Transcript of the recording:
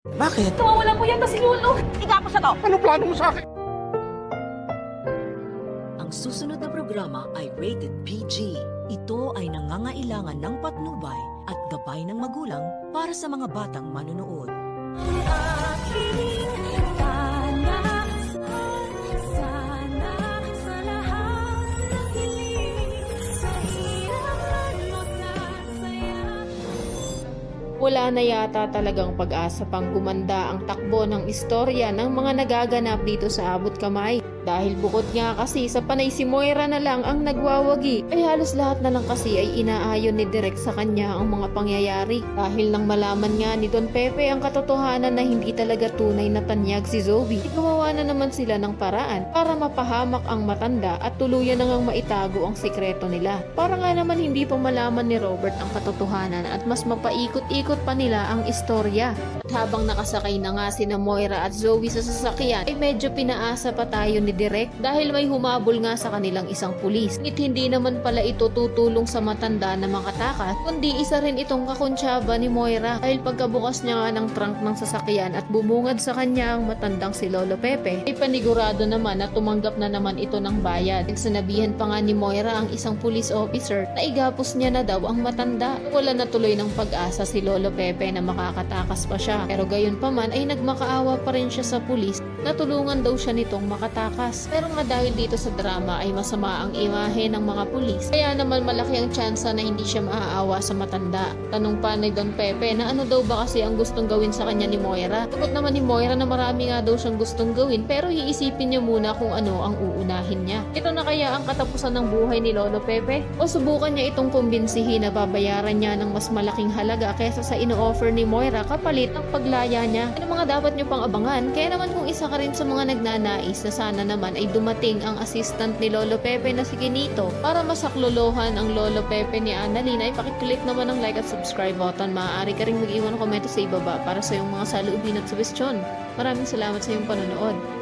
Bakit? Nawawala po yata si Lolo. Igapos na to! Anong plano mo sa akin? Ang susunod na programa ay rated PG. Ito ay nangangailangan ng patnubay at gabay ng magulang para sa mga batang manunood. Wala na yata talagang pag-asa pang gumanda ang takbo ng istorya ng mga nagaganap dito sa Abot Kamay. Dahil bukod nga kasi sa panay si Moira na lang ang nagwawagi, ay halos lahat na lang kasi ay inaayon ni Direk sa kanya ang mga pangyayari. Dahil nang malaman nga ni Don Pepe ang katotohanan na hindi talaga tunay na tanyag si Zoe, gumawa na naman sila ng paraan para mapahamak ang matanda at tuluyan na ngang maitago ang sikreto nila. Para nga naman hindi pa malaman ni Robert ang katotohanan at mas mapaikot-ikot pa nila ang istorya. At habang nakasakay na nga sina Moira at Zoe sa sasakyan, ay medyo pinaasa pa tayo ni Direk dahil may humabol nga sa kanilang isang pulis. Ngunit hindi naman pala ito tutulong sa matanda na makatakas, kundi isa rin itong kakuntsaba ni Moira dahil pagkabukas niya nga ng trunk ng sasakyan at bumungad sa kanya ang matandang si Lolo Pepe, ay panigurado naman na tumanggap na naman ito ng bayad. Sinabihan pa nga ni Moira ang isang police officer na igapos niya na daw ang matanda. Wala na tuloy ng pag-asa si Lolo Pepe na makakatakas pa siya, pero gayon pa man ay nagmakaawa pa rin siya sa pulis na tulungan daw siya nitong makatakas. Pero nga dahil dito sa drama ay masama ang imahe ng mga pulis, kaya naman malaki ang tsansa na hindi siya maaawa sa matanda. Tanong pa ni Don Pepe na ano daw ba kasi ang gustong gawin sa kanya ni Moira. Sagot naman ni Moira na marami nga daw siyang gustong gawin, pero iisipin niya muna kung ano ang uunahin niya. Ito na kaya ang katapusan ng buhay ni Lolo Pepe? O subukan niya itong kumbinsihin na babayaran niya ng mas malaking halaga kaysa sa ino-offer ni Moira kapalit ng paglaya niya? Ano mga dapat niyo pang abangan? Kaya naman kung isa ka rin sa mga nagnanais na sana naman ay dumating ang assistant ni Lolo Pepe na si Ginito para masaklolohan ang Lolo Pepe ni Annalyn, ay pakiclick naman ang like at subscribe button. Maaari ka rin mag-iwan ng komento sa ibaba para sa iyong mga saloobin at suwestyon. Maraming salamat sa iyong panonood.